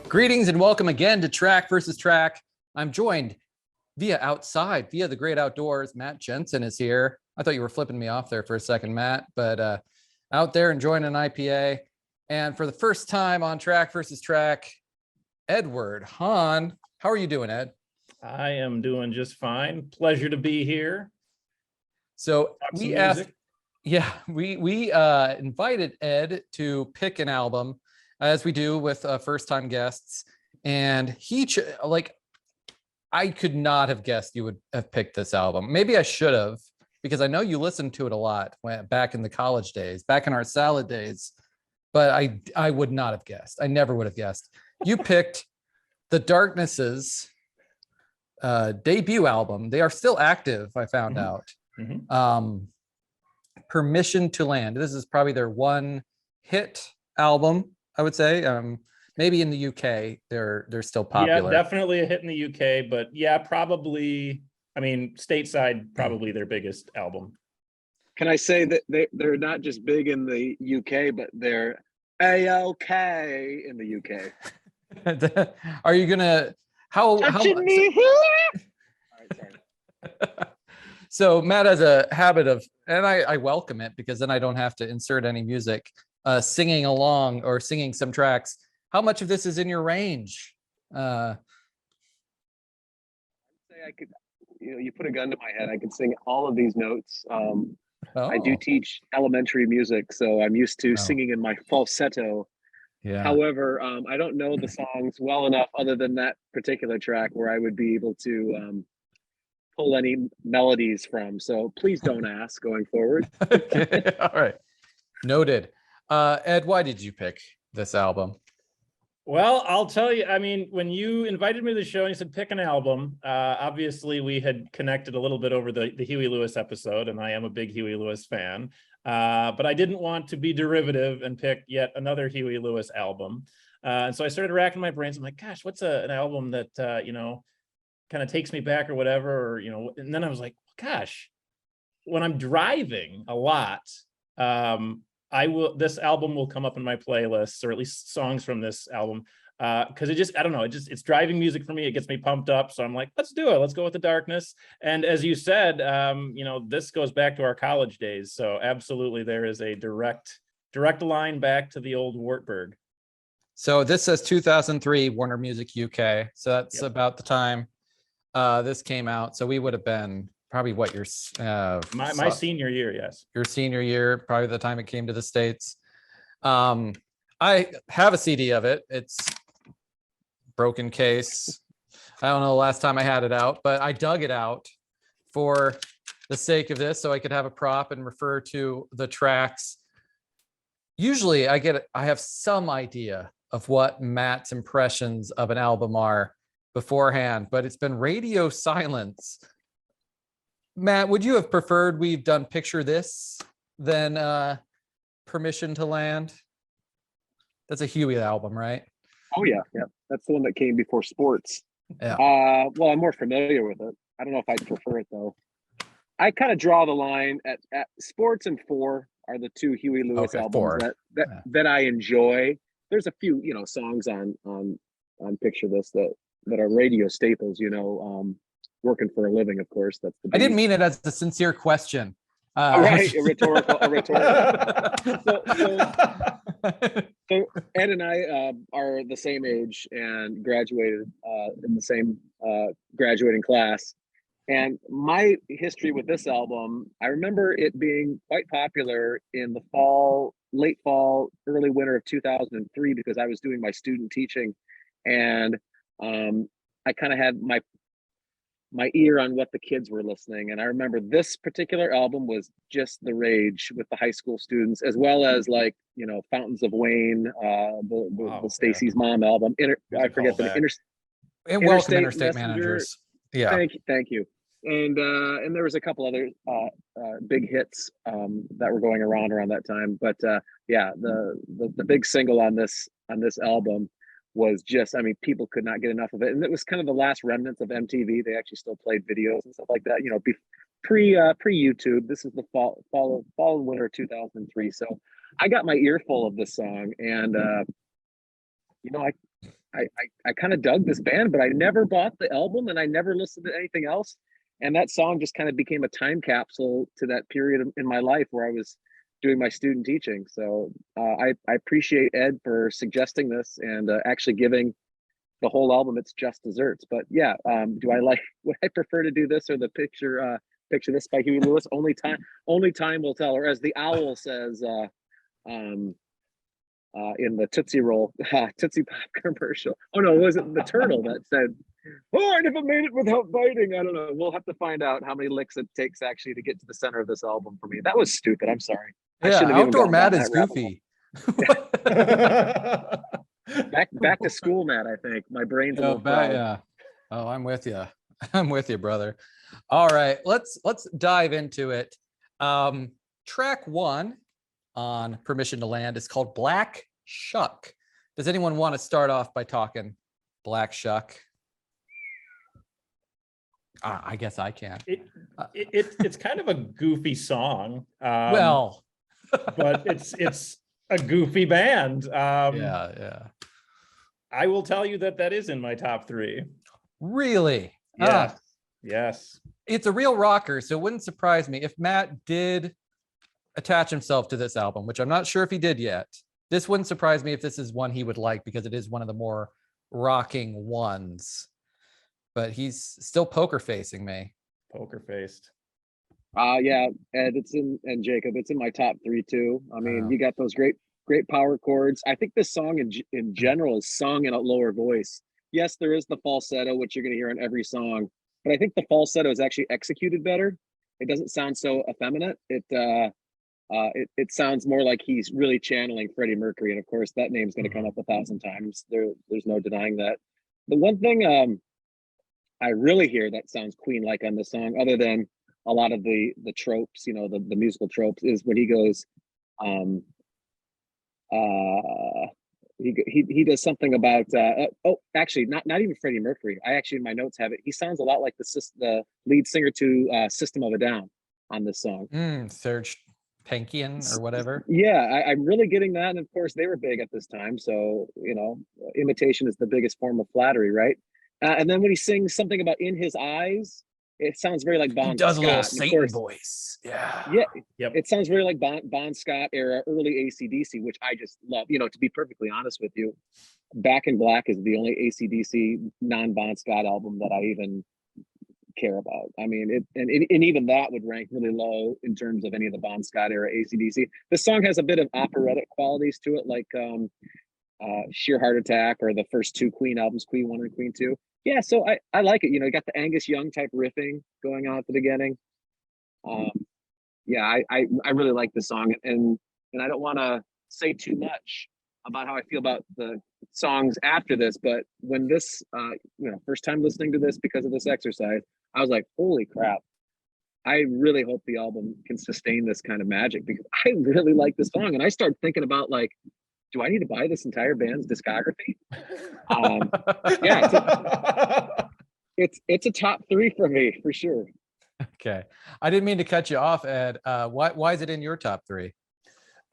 Greetings and welcome again to Track versus Track. I'm joined via the great outdoors. Matt Jensen is here. I thought you were flipping me off there for a second, Matt, but out there enjoying an IPA. And for the first time on Track versus Track, Ed Hahn. How are you doing, Ed? I am doing just fine. Pleasure to be here. So we invited Ed to pick an album, as we do with first-time guests, and I could not have guessed you would have picked this album. Maybe I should have, because I know you listened to it a lot back in the college days, back in our salad days, but I would not have guessed. I never would have guessed. You picked The Darkness's debut album. They are still active, I found out. Permission to Land. This is probably their one hit album, I would say. Maybe in the UK, they're still popular. Yeah, definitely a hit in the UK, but yeah, probably, I mean, stateside, probably their biggest album. Can I say that they're not just big in the UK, but they're A-OK in the UK? Are you gonna how me here? All right, sorry. So Matt has a habit of, and I welcome it, because then I don't have to insert any music, singing along or singing some tracks. How much of this is in your range? I'd say I could, you put a gun to my head, I could sing all of these notes. I do teach elementary music, so I'm used to singing in my falsetto. Yeah. However, I don't know the songs well enough, other than that particular track, where I would be able to pull any melodies from. So please don't ask going forward. Okay. All right. Noted. Ed, why did you pick this album? Well, I'll tell you, I mean, when you invited me to the show and you said pick an album, obviously we had connected a little bit over the Huey Lewis episode, and I am a big Huey Lewis fan. But I didn't want to be derivative and pick yet another Huey Lewis album. And so I started racking my brains. I'm like, gosh, what's an album that, kind of takes me back or whatever, or, and then I was like, gosh, when I'm driving a lot, this album will come up in my playlists, or at least songs from this album, because it's driving music for me. It gets me pumped up. So I'm like, let's do it. Let's go with The Darkness. And as you said, this goes back to our college days. So absolutely, there is a direct line back to the old Wartburg. So this says 2003 Warner Music UK. So that's about the time this came out. So we would have been probably what your my senior year. Yes, your senior year, probably the time it came to the States. I have a CD of it. It's broken case. I don't know the last time I had it out, but I dug it out for the sake of this, so I could have a prop and refer to the tracks. Usually I have some idea of what Matt's impressions of an album are beforehand, but it's been radio silence. Matt, would you have preferred we've done Picture This than Permission to Land? That's a Huey album, right? Oh yeah. That's the one that came before Sports. Yeah. Well, I'm more familiar with it. I don't know if I'd prefer it though. I kind of draw the line at Sports and 4 are the two Huey Lewis albums that I enjoy. There's a few, songs on Picture This that are radio staples, working for a living, of course. I didn't mean it as a sincere question. Right, a rhetorical. So Ed and I are the same age and graduated in the same graduating class. And my history with this album, I remember it being quite popular in the late fall, early winter of 2003, because I was doing my student teaching, and I kind of had my ear on what the kids were listening. And I remember this particular album was just the rage with the high school students, as well as Fountains of Wayne, the Stacy's Mom album. I forget the Interstate Managers. Yeah. Thank you. And there was a couple other big hits that were going around that time. But the big single on this album was just, people could not get enough of it. And it was kind of the last remnants of MTV. They actually still played videos and stuff like that, pre YouTube. This is the fall and winter 2003. So I got my ear full of this song, and you know, I kind of dug this band, but I never bought the album and I never listened to anything else. And that song just kind of became a time capsule to that period in my life where I was doing my student teaching. So I appreciate Ed for suggesting this and actually giving the whole album its just desserts. But yeah, do I like, would I prefer to do this or the picture this by Huey Lewis? Only time will tell. Or as the owl says, in the Tootsie Roll, Tootsie Pop commercial. Oh no, was it the turtle that said, "Oh, I never made it without biting"? I don't know. We'll have to find out how many licks it takes actually to get to the center of this album for me. That was stupid. I'm sorry. I Yeah, shouldn't have even outdoor gone Matt down is that rabbit hole. Back to school, Matt. I think my brain's a little fried. Yeah. Oh, I'm with you. I'm with you, brother. All right, let's dive into it. Track 1 on Permission to Land is called Black Shuck. Does anyone want to start off by talking Black Shuck? I guess I can. It's kind of a goofy song. Well, but it's a goofy band. yeah. I will tell you that is in my top 3. Really? Yes. Yes. It's a real rocker, so it wouldn't surprise me if Matt did attach himself to this album, which I'm not sure if he did yet. This wouldn't surprise me if this is one he would like because it is one of the more rocking ones. But he's still poker facing me. Poker faced. Yeah, Ed, and Jacob, it's in my top 3 too. I mean, you got those great power chords. I think this song in general is sung in a lower voice. Yes, there is the falsetto, which you're going to hear in every song, but I think the falsetto is actually executed better. It doesn't sound so effeminate. It sounds more like he's really channeling Freddie Mercury, and of course that name's going to come up 1,000 times. There's no denying that. The one thing I really hear that sounds Queen-like on the song, other than a lot of the tropes, the musical tropes, is when he goes, he does something about actually not even Freddie Mercury. I actually in my notes have it. He sounds a lot like the lead singer to System of a Down on this song. Serge Tankian or whatever. Yeah, I'm really getting that, and of course they were big at this time, so imitation is the biggest form of flattery, right? And then when he sings something about in his eyes, it sounds very like Bon He does Scott. a little Satan voice. Yeah. Yep. It sounds very like Bon Scott era, early AC/DC, which I just love. To be perfectly honest with you, Back in Black is the only AC/DC non-Bon Scott album that I even care about. I mean, and even that would rank really low in terms of any of the Bon Scott era AC/DC. This song has a bit of operatic qualities to it, like Sheer Heart Attack or the first 2 Queen albums, Queen 1 and Queen 2. Yeah, so I like it. You got the Angus Young type riffing going on at the beginning. Yeah, I really like this song, and I don't want to say too much about how I feel about the songs after this, but when this first time listening to this because of this exercise, I was like, holy crap, I really hope the album can sustain this kind of magic, because I really like this song. And I started thinking about, like, do I need to buy this entire band's discography? Yeah, it's a top 3 for me for sure. Okay, I didn't mean to cut you off, Ed. Why is it in your top 3?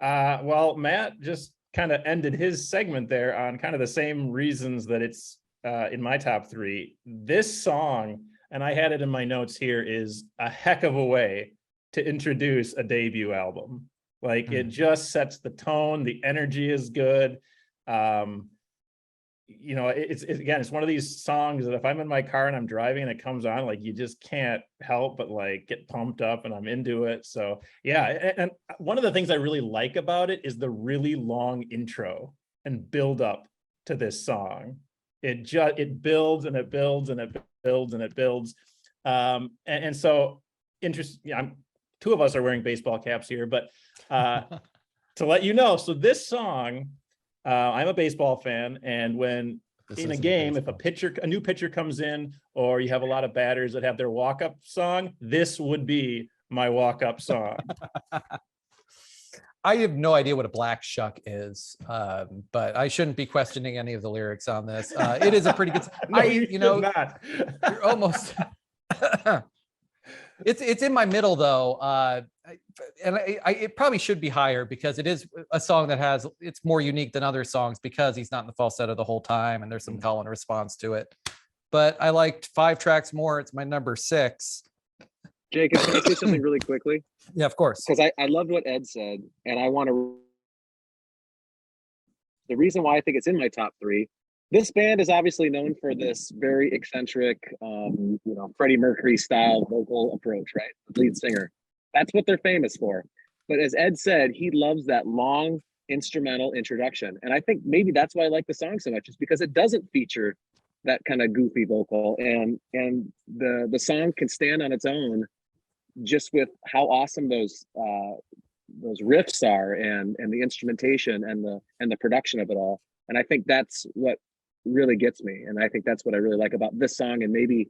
Well, Matt just kind of ended his segment there on kind of the same reasons that it's in my top 3. This song, and I had it in my notes here, is a heck of a way to introduce a debut album. Like, it just sets the tone. The energy is good. It's one of these songs that if I'm in my car and I'm driving and it comes on, like, you just can't help but like get pumped up, and I'm into it. So yeah, and one of the things I really like about it is the really long intro and build up to this song. It builds and it builds and it builds and it builds. And so interesting. 2 of us are wearing baseball caps here, but to let you know, so this song, I'm a baseball fan, and when in a game, if a new pitcher comes in, or you have a lot of batters that have their walk-up song, this would be my walk-up song. I have no idea what a black shuck is, but I shouldn't be questioning any of the lyrics on this. It is a pretty good. No, you should not. You're almost. It's in my middle though, and it probably should be higher because it is a song that it's more unique than other songs because he's not in the falsetto the whole time and there's some call and response to it. But I liked 5 tracks more. It's my number 6. Jacob, can I say something really quickly? Yeah, of course. Because I loved what Ed said, and I want to. The reason why I think it's in my top 3. This band is obviously known for this very eccentric, Freddie Mercury style vocal approach, right? The lead singer. That's what they're famous for. But as Ed said, he loves that long instrumental introduction. And I think maybe that's why I like the song so much, is because it doesn't feature that kind of goofy vocal. And the song can stand on its own just with how awesome those riffs are and the instrumentation and the production of it all. And I think that's what really gets me, and I think that's what I really like about this song, and maybe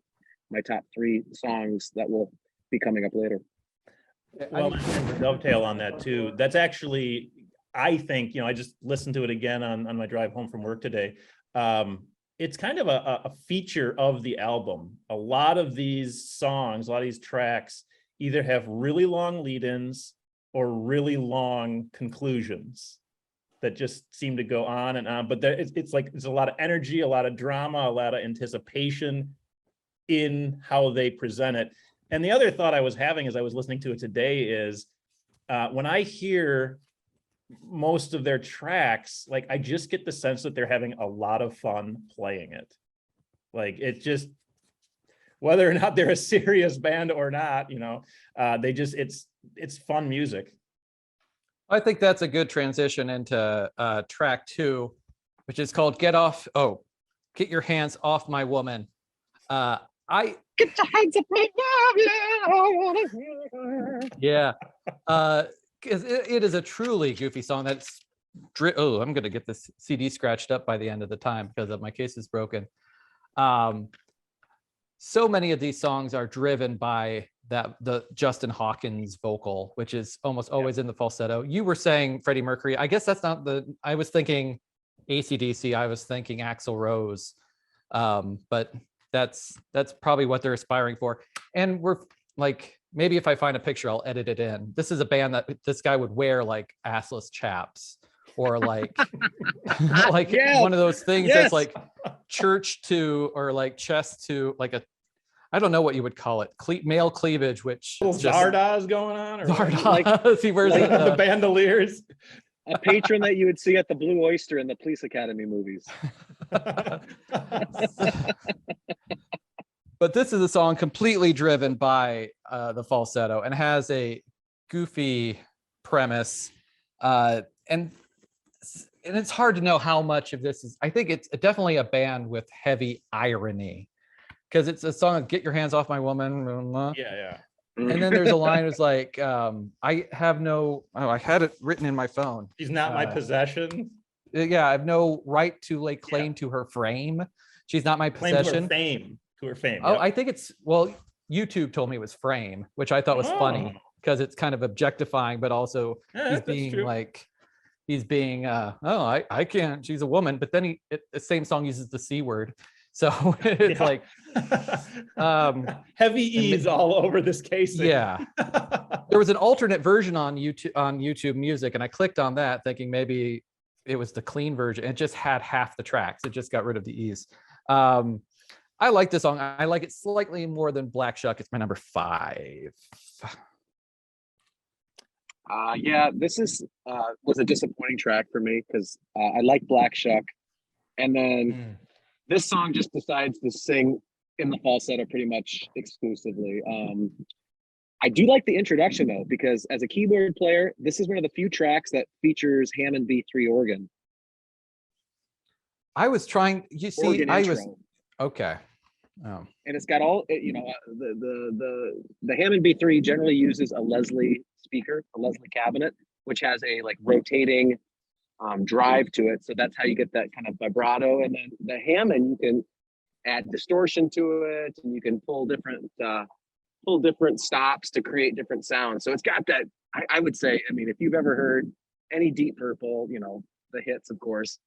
my top 3 songs that will be coming up later. Well, and to dovetail on that too, that's actually, I think, I just listened to it again on my drive home from work today. It's kind of a feature of the album. A lot of these songs, a lot of these tracks either have really long lead-ins or really long conclusions that just seem to go on and on. But it's a lot of energy, a lot of drama, a lot of anticipation in how they present it. And the other thought I was having as I was listening to it today is when I hear most of their tracks, like I just get the sense that they're having a lot of fun playing it. Like it just, whether or not they're a serious band or not, it's fun music. I think that's a good transition into track 2, which is called Get Your Hands Off My Woman. Get your hands off my woman. Yeah. It is a truly goofy song that's I'm gonna get this CD scratched up by the end of the time because my case is broken. So many of these songs are driven by the Justin Hawkins vocal, which is almost always in the falsetto. You were saying Freddie Mercury. I guess that's not I was thinking AC/DC. I was thinking Axl Rose. But that's probably what they're aspiring for. And we're like, maybe if I find a picture, I'll edit it in. This is a band that this guy would wear like assless chaps or like, one of those things that's like church to, or like chest to, like I don't know what you would call it, male cleavage, which Zardoz going on, or Zardoz. He wears the bandoliers. A patron that you would see at the Blue Oyster in the Police Academy movies. But this is a song completely driven by the falsetto and has a goofy premise, and it's hard to know how much of this is. I think it's definitely a band with heavy irony, because it's a song of "Get Your Hands Off My Woman." Yeah. And then there's a line that's like, I had it written in my phone. She's not my possession. Yeah, I have no right to lay claim to her frame. She's not my possession. To her fame. Oh, I think YouTube told me it was frame, which I thought was funny because it's kind of objectifying, but also he's being I can't, she's a woman, but then the same song uses the C word. So it's like heavy E's all over this case. Yeah. There was an alternate version on YouTube Music, and I clicked on that thinking maybe it was the clean version. It just had half the tracks. It just got rid of the E's. I like this song. I like it slightly more than Black Shuck. It's my number 5. Yeah, this was a disappointing track for me because I like Black Shuck, and then this song just decides to sing in the falsetto pretty much exclusively. I do like the introduction though, because as a keyboard player, this is one of the few tracks that features Hammond B3 organ. I was trying. You see, okay. And it's got all the Hammond B3 generally uses a Leslie speaker, a Leslie cabinet, which has a like rotating drive to it. So that's how you get that kind of vibrato. And then the Hammond, you can add distortion to it, and you can pull different stops to create different sounds. So it's got that. I would say, I mean, if you've ever heard any Deep Purple, the hits, of course.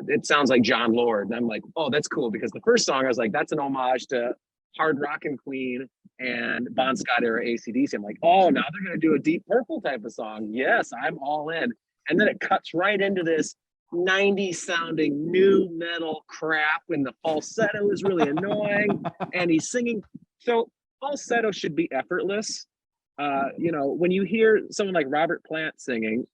It sounds like John Lord. And I'm like, oh, that's cool, because the first song I was like, that's an homage to hard rockin' Queen and Bon Scott era AC/DC. I'm like, oh, now they're gonna do a Deep Purple type of song. Yes, I'm all in. And then it cuts right into this 90s sounding new metal crap when the falsetto is really annoying and he's singing. So falsetto should be effortless. You know, when you hear someone like Robert Plant singing,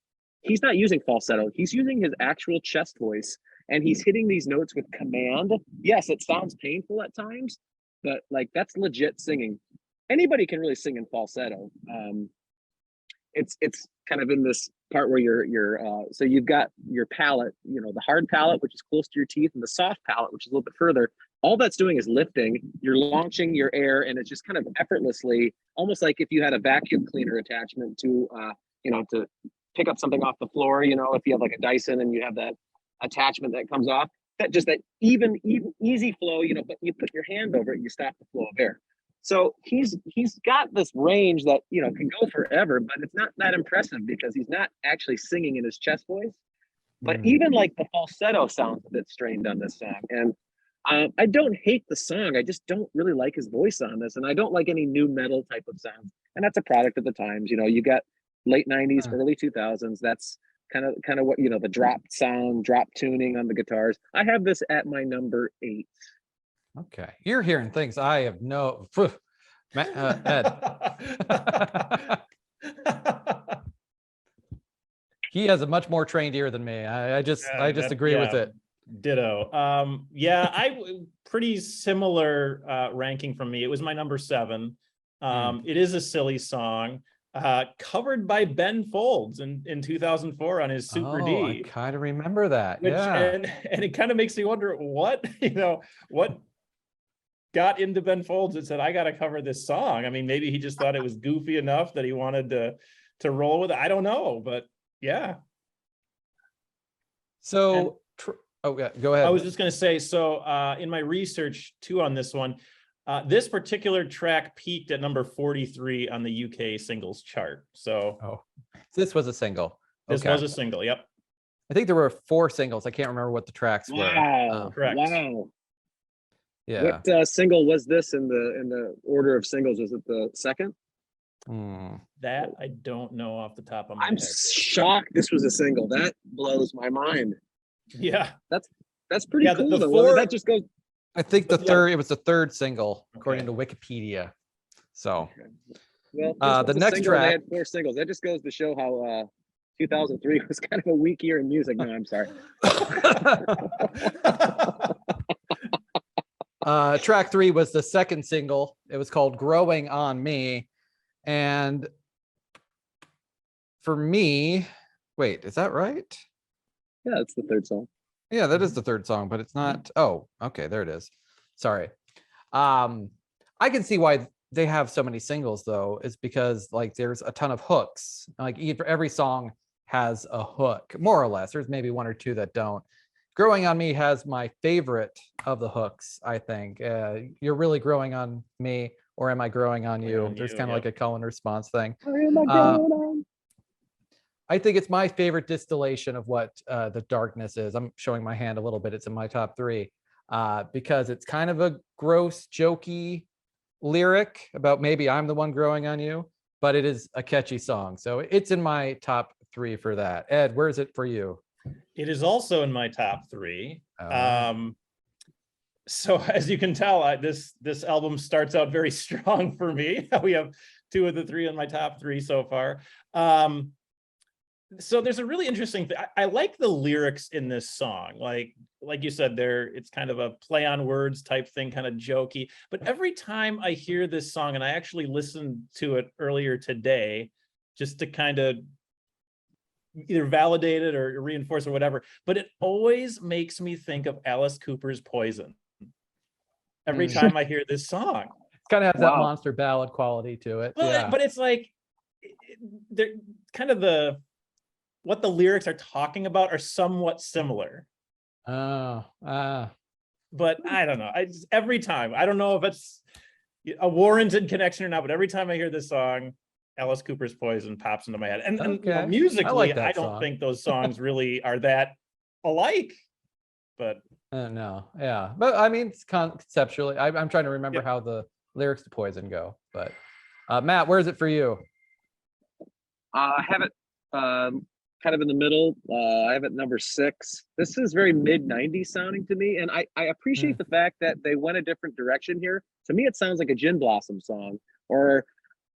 he's not using falsetto, he's using his actual chest voice, and he's hitting these notes with command. Yes, it sounds painful at times, but like that's legit singing. Anybody can really sing in falsetto. It's kind of in this part where so you've got your palate, you know, the hard palate, which is close to your teeth, and the soft palate, which is a little bit further. All that's doing is lifting. You're launching your air, and it's just kind of effortlessly, almost like if you had a vacuum cleaner attachment to, you know, to pick up something off the floor. You know, if you have like a Dyson and you have that attachment that comes off, that just that even easy flow. You know, but you put your hand over it, and you stop the flow of air. So he's got this range that, you know, can go forever, but it's not that impressive because he's not actually singing in his chest voice. But even like the falsetto sounds a bit strained on this song. And I don't hate the song. I just don't really like his voice on this. And I don't like any new metal type of sounds. And that's a product of the times. You know, you got late 90s, early 2000s. That's kind of what, you know, the drop sound, drop tuning on the guitars. I have this at my number 8. Okay, you're hearing things I have no. Ed. He has a much more trained ear than me. I just agree with it. Ditto. Yeah, pretty similar ranking from me. It was my number 7. It is a silly song, covered by Ben Folds in 2004 on his Super D. I kind of remember that. Which, yeah, and it kind of makes me wonder what, you know, what got into Ben Folds and said, I got to cover this song. I mean, maybe he just thought it was goofy enough that he wanted to roll with it. I don't know, but yeah. So, oh yeah, go ahead. I was just going to say, so in my research too on this one, this particular track peaked at number 43 on the UK singles chart. So this was a single. This was a single. Yep. I think there were 4 singles. I can't remember what the tracks were. Wow. Correct. Wow. Yeah. What single was this in the order of singles? Was it the second? That I don't know off the top of my head. I'm shocked this was a single. That blows my mind. Yeah. That's pretty cool. That just goes. I think it was the 3rd single according to Wikipedia. So well, the next track, they had 4 singles. That just goes to show how 2003 was kind of a weak year in music. No, I'm sorry. Track 3 was the 2nd single. It was called Growing on Me. And for me, wait, is that right? Yeah, it's the 3rd song. Yeah, that is the 3rd song, but it's not. Oh, okay, there it is. Sorry. I can see why they have so many singles though, is because like there's a ton of hooks. Like every song has a hook, more or less. There's maybe 1 or 2 that don't. Growing on Me has my favorite of the hooks, I think. You're really growing on me, or am I growing on you? There's kind of like a call and response thing. I think it's my favorite distillation of what the darkness is. I'm showing my hand a little bit. It's in my top 3 because it's kind of a gross, jokey lyric about maybe I'm the one growing on you, but it is a catchy song. So it's in my top 3 for that. Ed, where is it for you? It is also in my top 3. So as you can tell, this album starts out very strong for me. We have 2 of the 3 in my top 3 so far. So there's a really interesting thing. I like the lyrics in this song. Like you said, it's kind of a play on words type thing, kind of jokey. But every time I hear this song, and I actually listened to it earlier today, just to kind of either validate it or reinforce or whatever, but it always makes me think of Alice Cooper's Poison. Every time I hear this song. It kind of has that monster ballad quality to it. Well, yeah. But it's like, they're kind of what the lyrics are talking about are somewhat similar. But I don't know. Every time, I don't know if it's a warranted connection or not, but every time I hear this song, Alice Cooper's Poison pops into my head. And you know, musically, I don't think those songs really are that alike. But No, yeah, but I mean, it's conceptually, I'm trying to remember how the lyrics to Poison go. But Matt, where is it for you? I have it kind of in the middle. I have it number 6. This is very mid 90s sounding to me, and I appreciate the fact that they went a different direction here. To me, it sounds like a Gin Blossom song or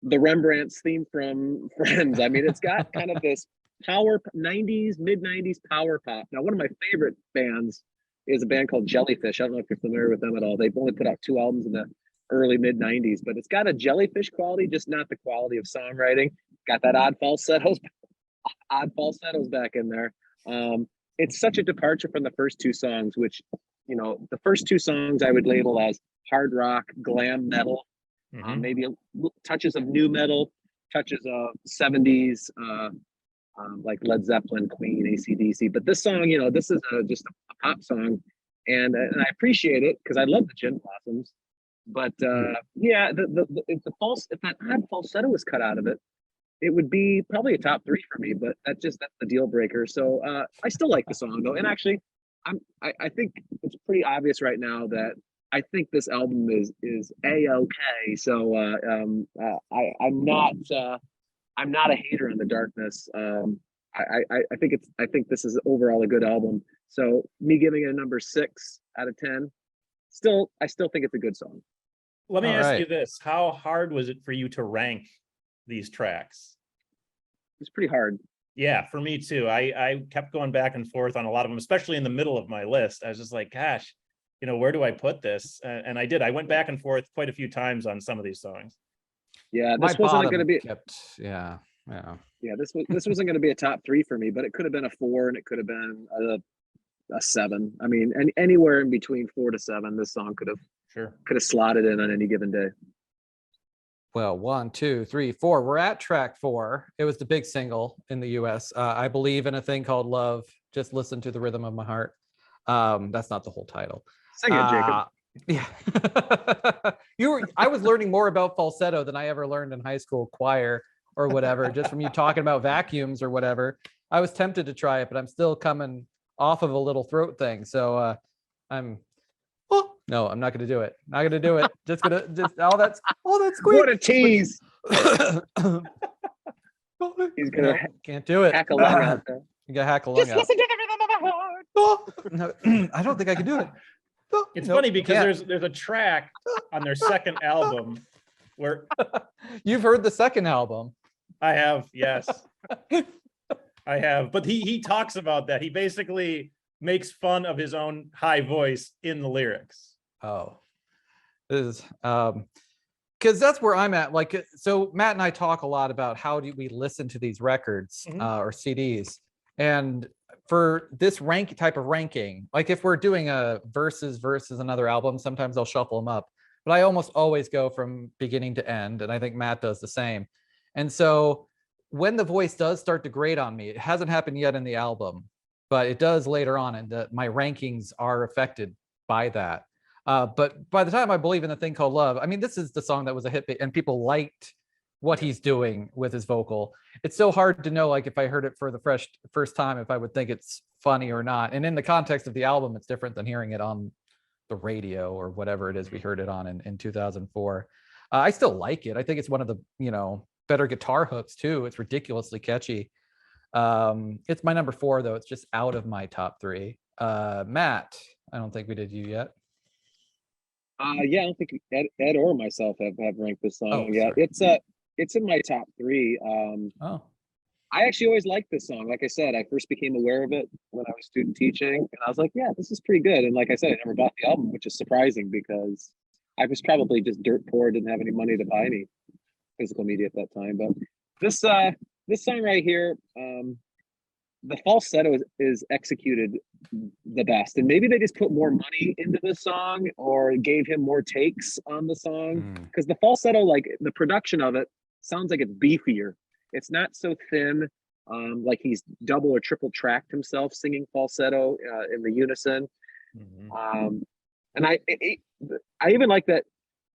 the Rembrandt's theme from Friends. I mean, it's got kind of this power 90s, mid 90s power pop. Now, one of my favorite bands is a band called Jellyfish. I don't know if you're familiar with them at all. They've only put out 2 albums in the early mid 90s, but it's got a Jellyfish quality, just not the quality of songwriting. Got that odd falsettos back in there. It's such a departure from the first 2 songs, which, you know, the first 2 songs I would label as hard rock, glam metal, maybe touches of new metal, touches of 70s, like Led Zeppelin, Queen, AC/DC. But this song, you know, this is just a pop song, and I appreciate it because I love the Gin Blossoms. But yeah, if that odd falsetto was cut out of it, it would be probably a top 3 for me. But that's the deal breaker. So I still like the song though, and actually, I think it's pretty obvious right now that I think this album is a-okay. So I'm not a hater on The Darkness. I think this is overall a good album. So me giving it a number 6 out of 10. I still think it's a good song. Let me ask you this: how hard was it for you to rank these tracks? It's pretty hard. Yeah, for me too. I kept going back and forth on a lot of them, especially in the middle of my list. I was just like, gosh, you know, where do I put this? And I did. I went back and forth quite a few times on some of these songs. Yeah, this wasn't going to be. Yeah. This wasn't going to be a top 3 for me, but it could have been a 4, and it could have been a 7. I mean, anywhere in between 4 to 7, this song could have slotted in on any given day. Well, 1, 2, 3, 4. We're at track 4. It was the big single in the US. I believe in a thing called love. Just listen to the rhythm of my heart. That's not the whole title. Sing it, Jacob. Yeah. I was learning more about falsetto than I ever learned in high school choir or whatever, just from you talking about vacuums or whatever. I was tempted to try it, but I'm still coming off of a little throat thing. So no, I'm not going to do it. Not going to do it. Just that's squeak. What a tease. He's gonna can't do it. Hack a lung out there. You gotta hack a lung out. Listen to the rhythm of my heart. No, I don't think I can do it. It's funny because there's a track on their second album where you've heard the second album. I have, yes. I have, but he talks about that. He basically makes fun of his own high voice in the lyrics. Oh, this is because that's where I'm at. Like, so Matt and I talk a lot about how do we listen to these records or CDs, and for this type of ranking, like if we're doing a versus another album, sometimes I'll shuffle them up, but I almost always go from beginning to end, and I think Matt does the same. And so when the voice does start to grate on me, it hasn't happened yet in the album, but it does later on, and my rankings are affected by that. But by the time I believe in a thing called love, I mean, this is the song that was a hit, and people liked what he's doing with his vocal. It's so hard to know, like if I heard it for the first time, if I would think it's funny or not. And in the context of the album, it's different than hearing it on the radio or whatever it is we heard it on in 2004. I still like it. I think it's one of the, better guitar hooks too. It's ridiculously catchy. It's my number 4 though. It's just out of my top 3. Matt, I don't think we did you yet. Yeah, I don't think Ed or myself have ranked this song yet. Sorry. It's in my top 3. I actually always liked this song. Like I said, I first became aware of it when I was student teaching, and I was like, yeah, this is pretty good. And like I said, I never bought the album, which is surprising because I was probably just dirt poor, didn't have any money to buy any physical media at that time. But this song right here, the falsetto is executed the best, and maybe they just put more money into the song or gave him more takes on the song, because the falsetto, like the production of it, sounds like it's beefier. It's not so thin, like he's double or triple tracked himself singing falsetto in the unison. And I even like that,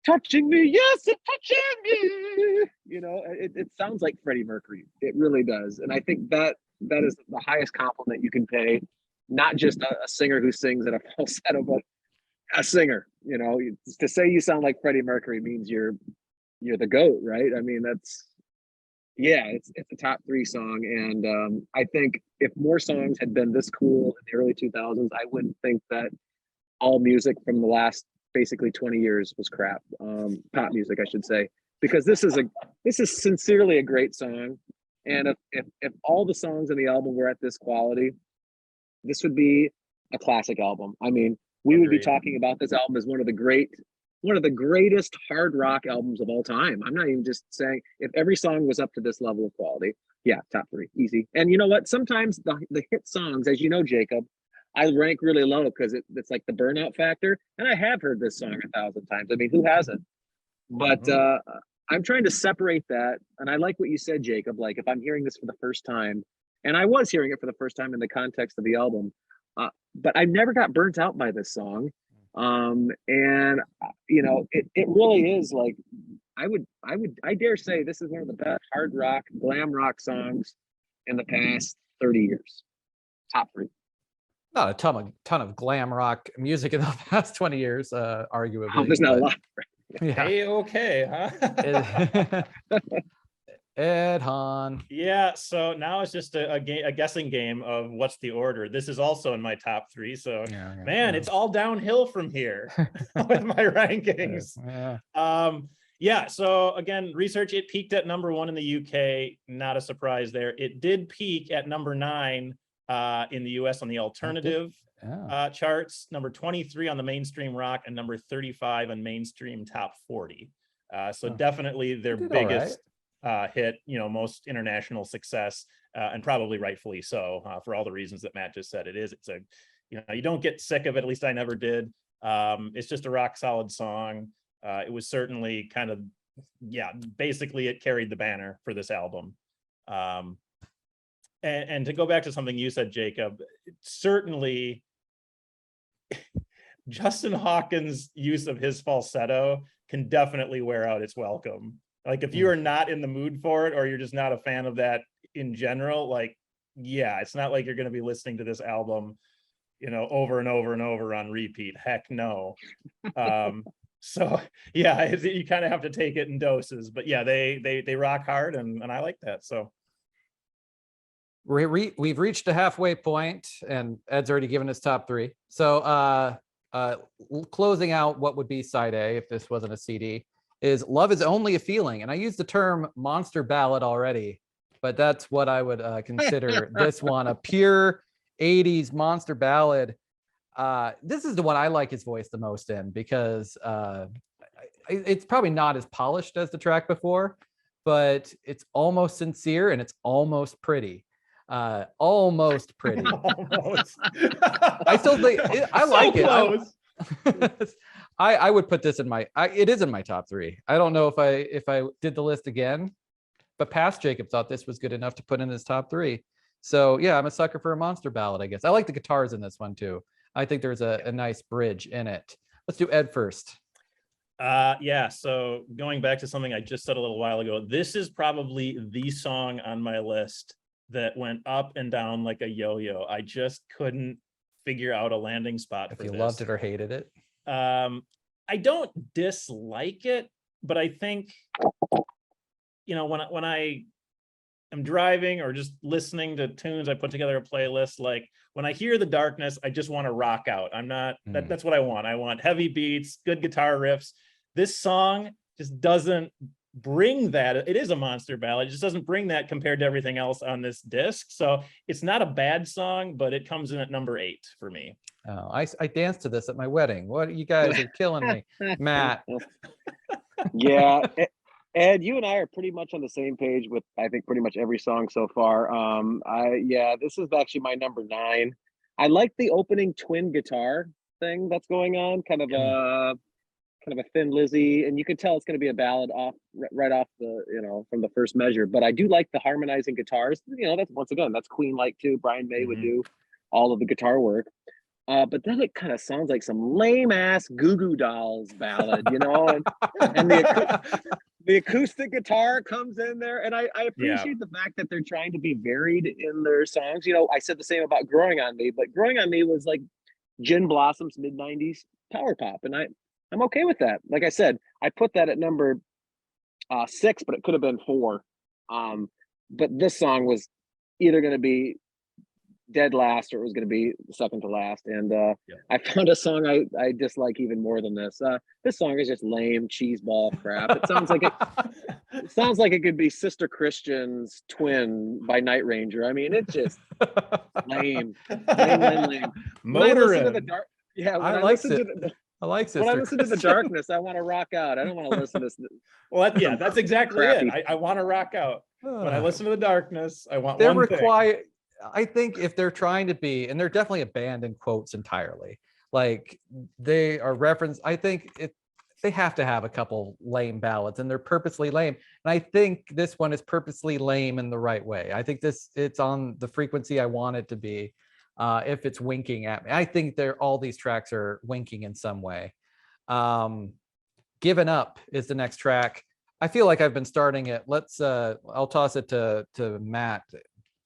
touching me, yes, it's touching me. It sounds like Freddie Mercury. It really does. And I think that is the highest compliment you can pay not just a singer who sings at a falsetto, but a singer. You know, to say you sound like Freddie Mercury means you're the GOAT, right? I mean, that's yeah, it's a top three song, and I think if more songs had been this cool in the early 2000s, I wouldn't think that all music from the last basically 20 years was crap. Pop music, I should say, because this is sincerely a great song, and if all the songs in the album were at this quality, this would be a classic album. I mean, we would be Agreed. talking about this album as one of the greatest hard rock albums of all time. I'm not even just saying if every song was up to this level of quality. Yeah, top three, easy. And you know what? Sometimes the hit songs, as you know, Jacob, I rank really low because it's like the burnout factor. And I have heard this song 1,000 times. I mean, who hasn't? But I'm trying to separate that. And I like what you said, Jacob. Like if I'm hearing this for the first time, and I was hearing it for the first time in the context of the album, but I never got burnt out by this song. And you know, it really is like I dare say this is one of the best hard rock, glam rock songs in the past 30 years. Top three. Not a ton of glam rock music in the past 20 years, arguably. Oh, there's not a lot. Yeah. Hey, okay, huh? Ed Hahn. Yeah, so now it's just a guessing game of what's the order. This is also in my top three. So it's all downhill from here with my rankings. Yeah. So again, research, it peaked at number 1 in the UK. Not a surprise there. It did peak at number 9 in the US on the alternative charts, number 23 on the mainstream rock, and number 35 on mainstream top 40. So definitely their biggest hit, you know, most international success, and probably rightfully so, for all the reasons that Matt just said. It's a, you know, you don't get sick of it. At least I never did. It's just a rock solid song. It was certainly kind of, basically it carried the banner for this album. And to go back to something you said, Jacob, certainly Justin Hawkins' use of his falsetto can definitely wear out its welcome. Like if you are not in the mood for it, or you're just not a fan of that in general, like, it's not like you're going to be listening to this album, you know, over and over and over on repeat. Heck no. So you kind of have to take it in doses, but they rock hard, and I like that. So we've reached a halfway point, and Ed's already given us top three. So closing out what would be side A if this wasn't a CD is Love Is Only a Feeling. And I used the term monster ballad already, but that's what I would consider this one, a pure 80s monster ballad. This is the one I like his voice the most in, because it's probably not as polished as the track before, but it's almost sincere and it's almost pretty. Almost pretty. almost. I still think I like close. it. I would put this in it is in my top three. I don't know if I did the list again, but past Jacob thought this was good enough to put in his top three. So yeah, I'm a sucker for a monster ballad, I guess. I like the guitars in this one too. I think there's a nice bridge in it. Let's do Ed first. So going back to something I just said a little while ago, this is probably the song on my list that went up and down like a yo-yo. I just couldn't figure out a landing spot if for you this. Loved it or hated it. I don't dislike it, but I think, you know, when I am driving or just listening to tunes, I put together a playlist. Like when I hear The Darkness, I just want to rock out. I'm not, that's what I want. I want heavy beats, good guitar riffs. This song just doesn't bring that. It is a monster ballad. It just doesn't bring that compared to everything else on this disc. So it's not a bad song, but it comes in at number 8 for me. Oh, I danced to this at my wedding. What, you guys are killing me. Matt. Yeah, Ed, you and I are pretty much on the same page with, I think, pretty much every song so far. This is actually my number 9. I like the opening twin guitar thing that's going on, kind of a Thin Lizzy, and you can tell it's going to be a ballad right off the, you know, from the first measure. But I do like the harmonizing guitars. You know, that's once again, that's Queen like too. Brian May would do all of the guitar work. But then it kind of sounds like some lame ass Goo Goo Dolls ballad, and the acoustic guitar comes in there, and I appreciate the fact that they're trying to be varied in their songs. I said the same about Growing on Me, but Growing on Me was like Gin Blossom's mid-90s power pop, and I'm okay with that. Like I said, I put that at number 6, but it could have been 4. But this song was either going to be dead last or it was going to be second to last, and I found a song I dislike even more than this. This song is just lame cheeseball crap. It sounds like it could be Sister Christian's Twin by Night Ranger. I mean, it's just lame. Motorin'. Yeah, when I I like listen it. to the I like Sister when I listen to the Christian. darkness, I want to rock out. I don't want to listen to Well, that's exactly crappy. it. I want to rock out. When I listen to the darkness, I want They're one thing. required. I think if they're trying to be, and they're definitely a band in quotes entirely, like they are referenced. I think they have to have a couple lame ballads, and they're purposely lame. And I think this one is purposely lame in the right way. I think it's on the frequency I want it to be. If it's winking at me, I think all these tracks are winking in some way. Given Up is the next track. I feel like I've been starting it. I'll toss it to Matt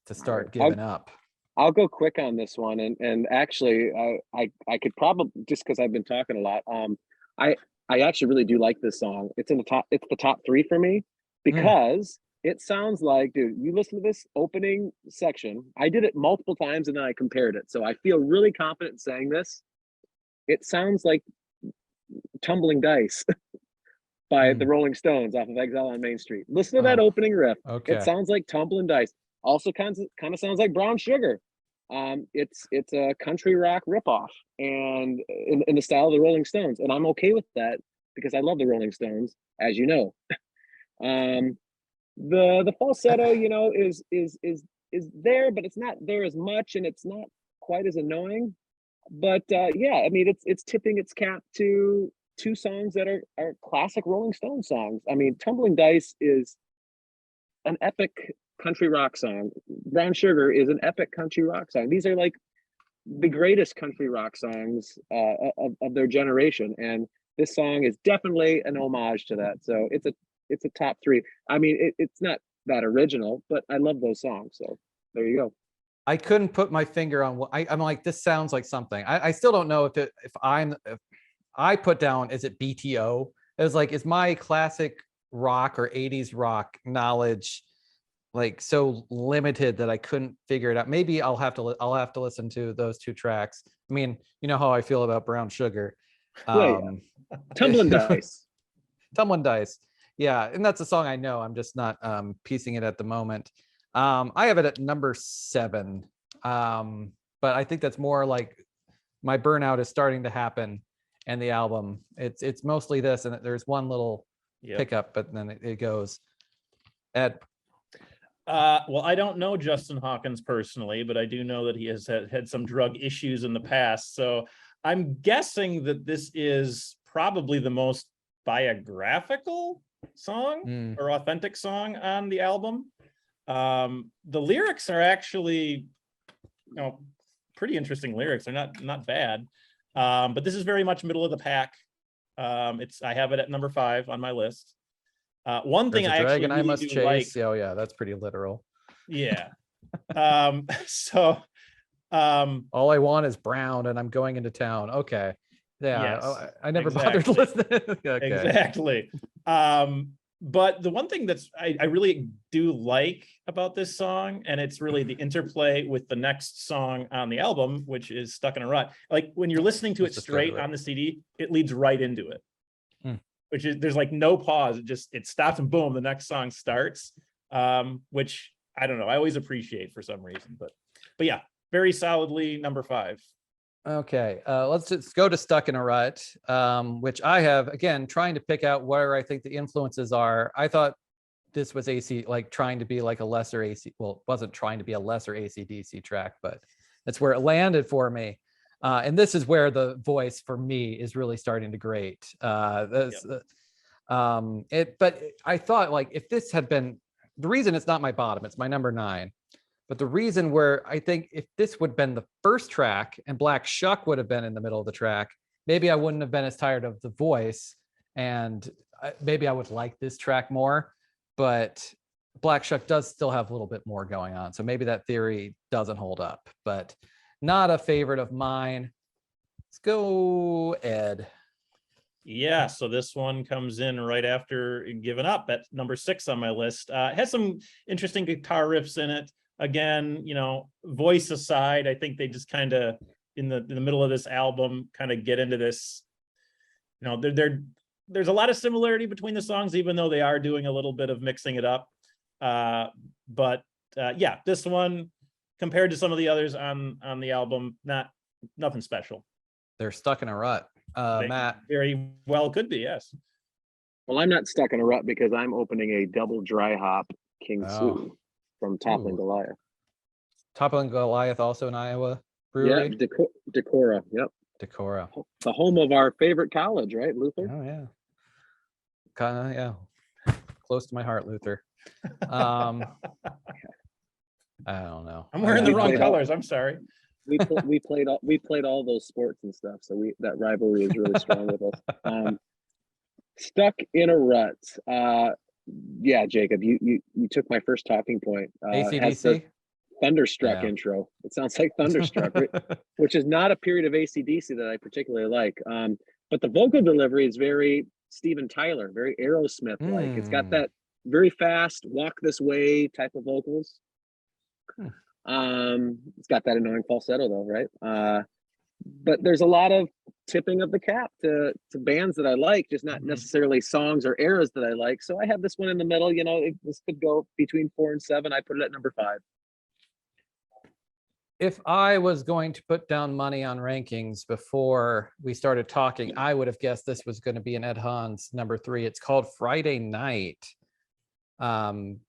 to start Giving Up. I'll go quick on this one, and actually, I could probably, just because I've been talking a lot. I actually really do like this song. It's the top 3 for me because it sounds like, dude, you listen to this opening section. I did it multiple times and then I compared it, so I feel really confident in saying this. It sounds like Tumbling Dice by the Rolling Stones off of Exile on Main Street. Listen to that opening riff. Okay. It sounds like Tumbling Dice. Also kind of sounds like Brown Sugar. It's a country rock ripoff, and in the style of the Rolling Stones, and I'm okay with that because I love the Rolling Stones, as you know. The falsetto, is there, but it's not there as much, and it's not quite as annoying. But yeah, I mean, it's tipping its cap to 2 songs that are classic Rolling Stone songs. I mean, Tumbling Dice is an epic country rock song. Brown Sugar is an epic country rock song. These are like the greatest country rock songs of their generation, and this song is definitely an homage to that. So it's a top 3. I mean, it's not that original, but I love those songs. So there you go. I couldn't put my finger on what I'm like. This sounds like something. I still don't know if I put down, is it BTO? It was like, is my classic rock or 80s rock knowledge like so limited that I couldn't figure it out? Maybe I'll have to listen to those 2 tracks. I mean, you know how I feel about Brown Sugar. Tumbling Dice. Tumbling Dice. Yeah, and that's a song I know. I'm just not piecing it at the moment. I have it at number 7. But I think that's more like my burnout is starting to happen, and the album. It's mostly this, and there's one little pickup, but then it goes. Ed. Well, I don't know Justin Hawkins personally, but I do know that he has had some drug issues in the past. So I'm guessing that this is probably the most biographical song or authentic song on the album. The lyrics are actually, pretty interesting lyrics. They're not bad. But this is very much middle of the pack. I have it at number 5 on my list. One thing I actually really do chase. like. Oh yeah, that's pretty literal. Yeah. All I want is brown, and I'm going into town. Okay. Yeah. Yes, I never bothered listening. Okay. Exactly. But the one thing I really do like about this song, and it's really the interplay with the next song on the album, which is Stuck in a Rut. Like when you're listening to it straight on the CD, it leads right into it. Which is, there's like no pause. It stops and boom, the next song starts. Which I don't know, I always appreciate for some reason, but yeah, very solidly number 5. Okay, let's just go to Stuck in a Rut, which I have, again, trying to pick out where I think the influences are. I thought this was like trying to be like a lesser AC, well, it wasn't trying to be a lesser AC/DC track, but that's where it landed for me. And this is where the voice for me is really starting to grate. But I thought, like, if this had been, the reason it's not my bottom, it's my number 9. But the reason where I think if this would have been the first track and Black Shuck would have been in the middle of the track, maybe I wouldn't have been as tired of the voice, and maybe I would like this track more. But Black Shuck does still have a little bit more going on. So maybe that theory doesn't hold up, but not a favorite of mine. Let's go, Ed. Yeah, so this one comes in right after Giving Up at number 6 on my list. It has some interesting guitar riffs in it. Again, voice aside, I think they just kind of in the middle of this album kind of get into this. There's a lot of similarity between the songs, even though they are doing a little bit of mixing it up. But this one compared to some of the others on the album, nothing special. They're stuck in a rut. Matt. Very well could be, yes. Well, I'm not stuck in a rut because I'm opening a double dry hop King Sue from Toppling Goliath. Toppling Goliath, also in Iowa brewery. Yeah, Decorah. Yep. Decorah. The home of our favorite college, right, Luther? Oh yeah. Kind of, yeah. Close to my heart, Luther. I don't know. I'm wearing the wrong colors. I'm sorry. We played all those sports and stuff, so that rivalry is really strong with us. Stuck in a rut. Yeah, Jacob, you took my first talking point. AC/DC? Thunderstruck intro. It sounds like Thunderstruck, which is not a period of AC/DC that I particularly like. But the vocal delivery is very Steven Tyler, very Aerosmith-like. It's got that very fast, walk this way type of vocals. It's got that annoying falsetto though, right? But there's a lot of tipping of the cap to bands that I like, just not necessarily songs or eras that I like. So I have this one in the middle. This could go between 4 and 7. I put it at number 5. If I was going to put down money on rankings before we started talking, I would have guessed this was going to be an Ed Hahn's number 3. It's called Friday Night,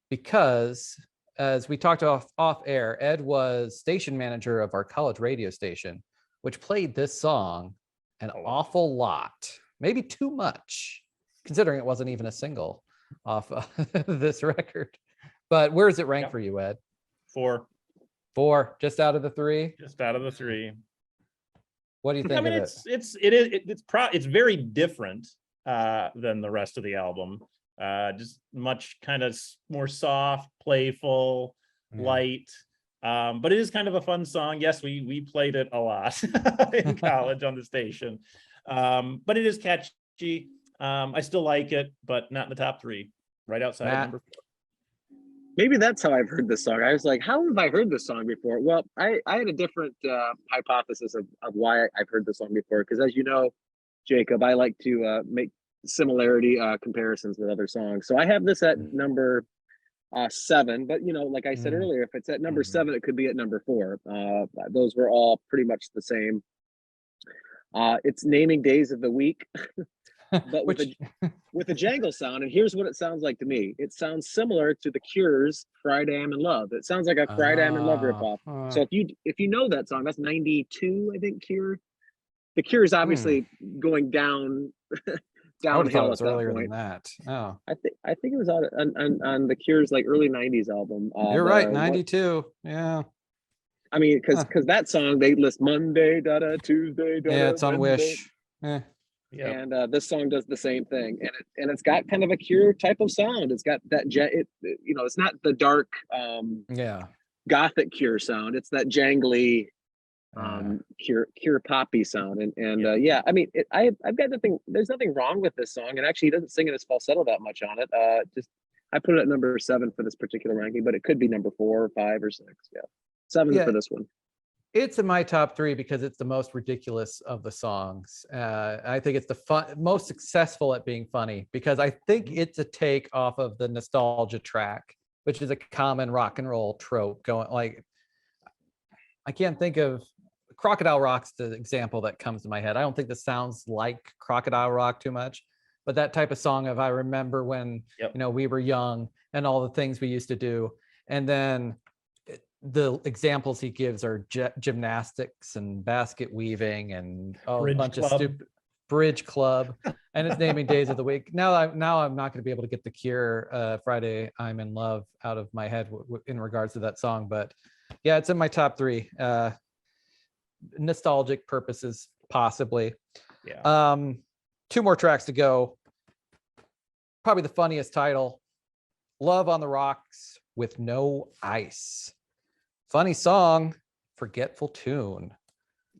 because as we talked off air, Ed was station manager of our college radio station, which played this song an awful lot, maybe too much, considering it wasn't even a single off this record. But where does it rank for you, Ed? 4. 4, just out of the 3. Just out of the 3. What do you think? I mean, of it's very different than the rest of the album. Just much kind of more soft, playful, light. But it is kind of a fun song. Yes, we played it a lot in college on the station. But it is catchy. I still like it, but not in the top 3. Right outside of number 4. Maybe that's how I've heard this song. I was like, how have I heard this song before? Well, I had a different hypothesis of why I've heard this song before. Because as you know, Jacob, I like to make similarity comparisons with other songs. So I have this at number 7. But, like I said earlier, if it's at number 7, it could be at number 4. Those were all pretty much the same. It's naming days of the week. But with a jangle sound, and here's what it sounds like to me. It sounds similar to The Cure's "Friday I'm in Love." It sounds like a "Friday I'm in Love" ripoff. So if you know that song, that's 92, I think. Cure. The Cure is obviously going down downhill it was at that earlier point. than that. Oh, I think it was on The Cure's like early 90s album. You're right, 92. Yeah. I mean, because that song they list Monday, Tuesday, yeah, it's on Wednesday. Wish. Yeah. And this song does the same thing, and it's got kind of a Cure type of sound. It's got that it's not the dark gothic Cure sound. It's that jangly Cure poppy sound, and I mean, I've got nothing. There's nothing wrong with this song, and actually, he doesn't sing in his falsetto that much on it. I put it at number 7 for this particular ranking, but it could be number 4 or 5 or 6. Yeah, 7 for this one. It's in my top 3 because it's the most ridiculous of the songs. I think it's the most successful at being funny, because I think it's a take off of the nostalgia track, which is a common rock and roll trope. I can't think of Crocodile Rock's the example that comes to my head. I don't think this sounds like Crocodile Rock too much, but that type of song of I remember when we were young and all the things we used to do, and then the examples he gives are gymnastics and basket weaving and a bunch of stupid Bridge Club, and it's naming days of the week. Now I'm not going to be able to get the Cure Friday I'm in Love out of my head in regards to that song, but yeah, it's in my top 3. Nostalgic purposes, possibly. Yeah. 2 more tracks to go. Probably the funniest title, Love on the Rocks with No Ice. Funny song, forgetful tune.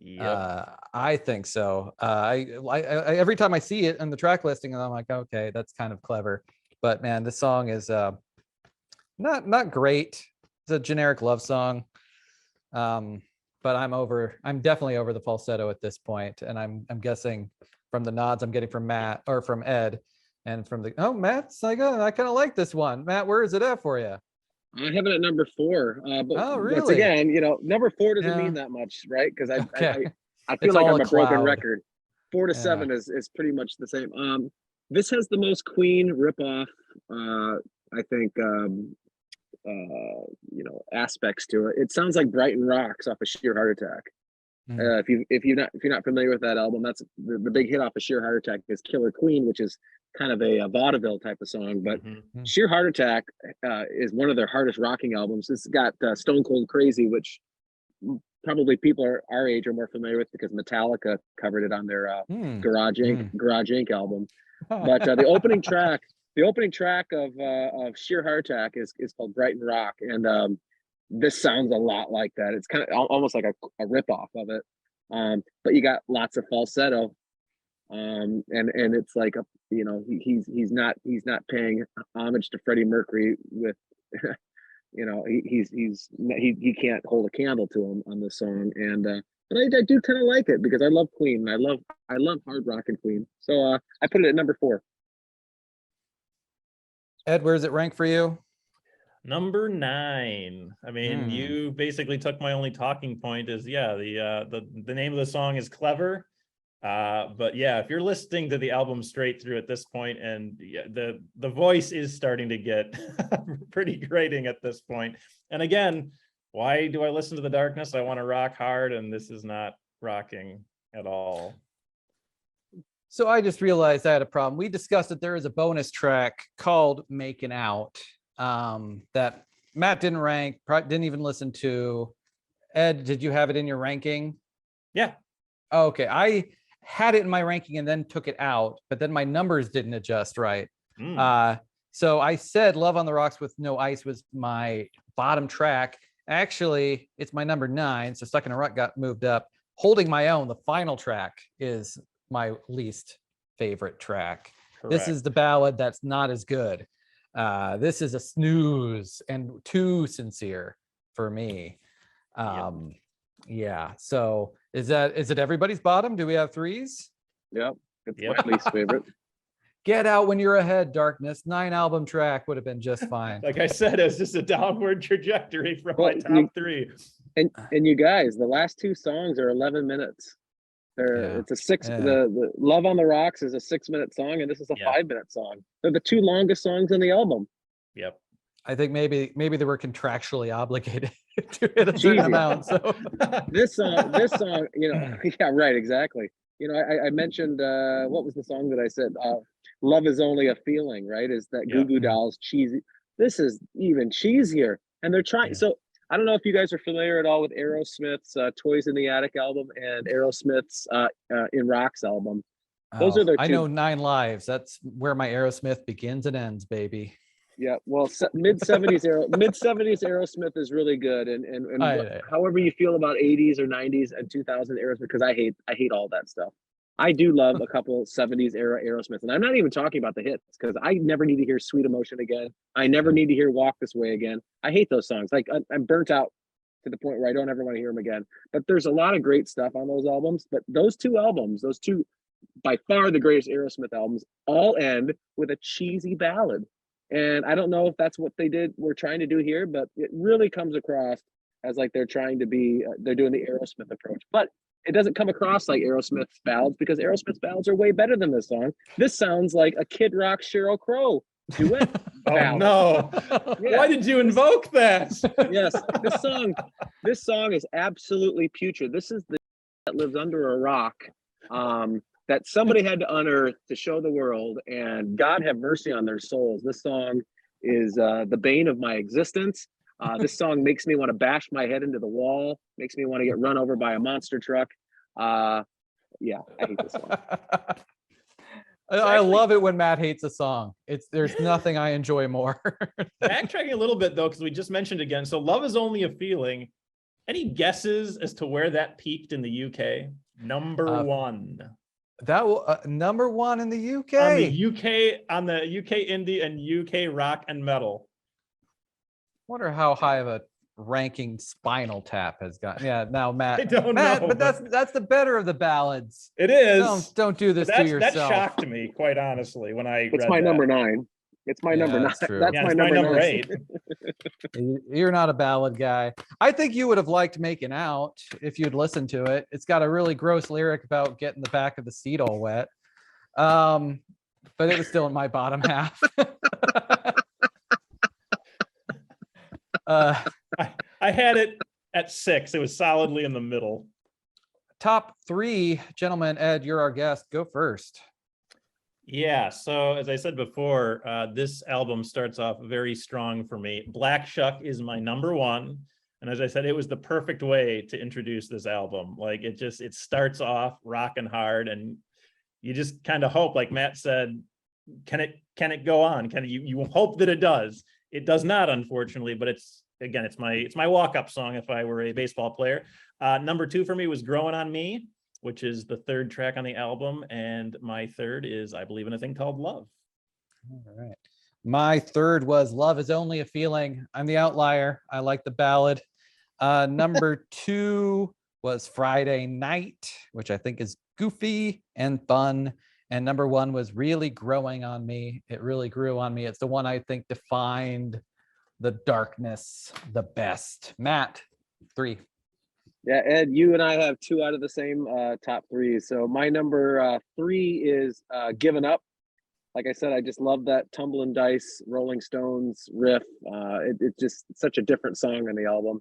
Yep. I think so. I every time I see it in the track listing, I'm like, okay, that's kind of clever. But man, this song is not great. It's a generic love song. But I'm definitely over the falsetto at this point, and I'm guessing from the nods I'm getting from Matt or from Ed, and from Matt's like, oh, I kind of like this one. Matt, where is it at for you? I have it at number 4. But Oh, once really? again, number 4 doesn't Yeah. mean that much, right? Because I Okay. I feel It's like all I'm a a broken cloud. record. 4 to Yeah. 7 is pretty much the same. This has the most Queen ripoff, I think, aspects to it. It sounds like Brighton Rocks off of Sheer Heart Attack. If you're not familiar with that album, that's the big hit off of Sheer Heart Attack is Killer Queen, which is kind of a vaudeville type of song. But Sheer Heart Attack is one of their hardest rocking albums. It's got Stone Cold Crazy, which probably people our age are more familiar with because Metallica covered it on their Garage Inc. album. But the opening track of Sheer Heart Attack is called Brighton Rock, and this sounds a lot like that. It's kind of almost like a ripoff of it, but you got lots of falsetto, and it's like he's not paying homage to Freddie Mercury with he can't hold a candle to him on this song, and but I do kind of like it because I love Queen. I love hard rock and Queen, so I put it at number 4. Ed, where does it rank for you? Number 9. I mean, you basically took my only talking point is the name of the song is clever. But yeah, if you're listening to the album straight through at this point, and the voice is starting to get pretty grating at this point. And again, why do I listen to The Darkness? I want to rock hard, and this is not rocking at all. So I just realized I had a problem. We discussed that there is a bonus track called Making Out that Matt didn't rank, didn't even listen to. Ed, did you have it in your ranking? Yeah. Oh, okay. I had it in my ranking and then took it out, but then my numbers didn't adjust right. So I said Love on the Rocks with No Ice was my bottom track. Actually, it's my number 9. So Stuck in a Rut got moved up. Holding My Own, the final track, is my least favorite track. Correct. This is the ballad that's not as good. This is a snooze and too sincere for me. Yeah. So is it everybody's bottom? Do we have 3s? Yep. It's my least favorite. Get Out When You're Ahead, Darkness, 9-album track would have been just fine. Like I said, it's just a downward trajectory from my top 3. And you guys, the last 2 songs are 11 minutes. It's a 6. The Love on the Rocks is a 6-minute song, and this is a 5-minute song. They're the 2 longest songs in the album. Yep. I think maybe they were contractually obligated to hit a certain amount. So this song, yeah, right, exactly. I mentioned what was the song that I said? Love Is Only a Feeling, right? Is that Goo Goo Dolls cheesy? This is even cheesier, and they're trying. So I don't know if you guys are familiar at all with Aerosmith's Toys in the Attic album and Aerosmith's In Rocks album. Those are their 2. I know 9 Lives. That's where my Aerosmith begins and ends, baby. Yeah, well, mid-70s Aerosmith is really good, and however you feel about 80s or 90s and 2000 Aerosmith, because I hate all that stuff. I do love a couple 70s era Aerosmith, and I'm not even talking about the hits, because I never need to hear Sweet Emotion again. I never need to hear Walk This Way again. I hate those songs. Like I'm burnt out to the point where I don't ever want to hear them again. But there's a lot of great stuff on those albums. But those 2 albums, those 2 by far the greatest Aerosmith albums, all end with a cheesy ballad. And I don't know if that's what we're trying to do here, but it really comes across as like they're trying to be, they're doing the Aerosmith approach. But it doesn't come across like Aerosmith's ballads, because Aerosmith's ballads are way better than this song. This sounds like a Kid Rock Sheryl Crow duet. Oh no! Yeah. Why did you invoke that? Yes, this song is absolutely putrid. This is the that lives under a rock. that somebody had to unearth to show the world, and God have mercy on their souls. This song is the bane of my existence. This song makes me want to bash my head into the wall, makes me want to get run over by a monster truck. Yeah, I hate this song. I love it when Matt hates a song. There's nothing I enjoy more. Backtracking a little bit though, because we just mentioned again. So "Love Is Only a Feeling." Any guesses as to where that peaked in the UK? Number one. That number one in the UK. On the UK indie and UK rock and metal. Wonder how high of a ranking Spinal Tap has gotten. Yeah, now Matt. I don't Matt, know, but that's the better of the ballads. It is. Don't do this to yourself. That shocked me, quite honestly, when I It's read my that. number 9. It's my number 9. That's true. That's Yeah, my it's number 9. 8. You're not a ballad guy. I think you would have liked Making Out if you'd listened to it. It's got a really gross lyric about getting the back of the seat all wet. But it was still in my bottom half. I had it at 6. It was solidly in the middle. Top 3, gentlemen. Ed, you're our guest. Go first. Yeah, so as I said before, this album starts off very strong for me. Black Shuck is my number 1. And as I said, it was the perfect way to introduce this album. Like it starts off rocking hard, and you just kind of hope, like Matt said, can it go on? You hope that it does. It does not, unfortunately, but it's my walk-up song if I were a baseball player. Number 2 for me was Growing on Me, which is the 3rd track on the album. And my 3rd is I Believe in a Thing Called Love. All right. My 3rd was Love Is Only a Feeling. I'm the outlier. I like the ballad. Number 2 was Friday Night, which I think is goofy and fun. And number 1 was Really Growing on Me. It really grew on me. It's the one I think defined the darkness the best. Matt, 3. Yeah, Ed, you and I have 2 out of the same top 3s. So my number 3 is Given Up. Like I said, I just love that Tumbling Dice, Rolling Stones riff. It's just such a different song on the album.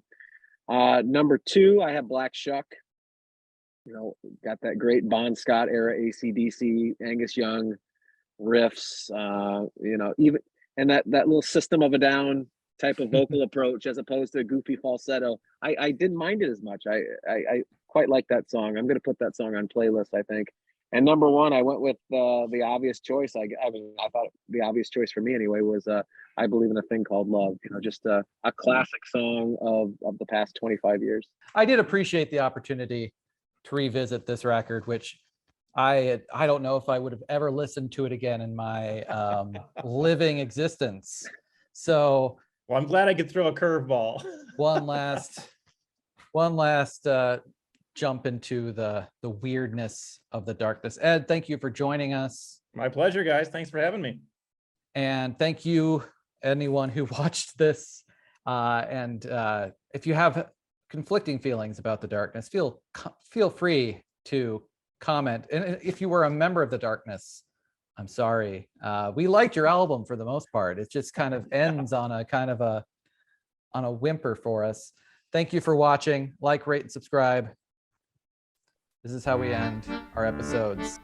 Number 2, I have Black Shuck. You know, got that great Bon Scott era AC/DC, Angus Young riffs. You know, even and that little System of a Down type of vocal approach as opposed to a goofy falsetto. I didn't mind it as much. I quite like that song. I'm going to put that song on playlist, I think. And number 1, I went with the obvious choice. I mean, I thought the obvious choice for me anyway was I Believe in a Thing Called Love. You know, just a classic song of the past 25 years. I did appreciate the opportunity to revisit this record, which I don't know if I would have ever listened to it again in my living existence. So, well, I'm glad I could throw a curveball. one last jump into the weirdness of the darkness. Ed, thank you for joining us. My pleasure, guys. Thanks for having me. And thank you, anyone who watched this. And if you have conflicting feelings about the darkness, feel free to comment. And if you were a member of the darkness, I'm sorry. We liked your album for the most part. It just kind of ends on a whimper for us. Thank you for watching. Like, rate, and subscribe. This is how we end our episodes.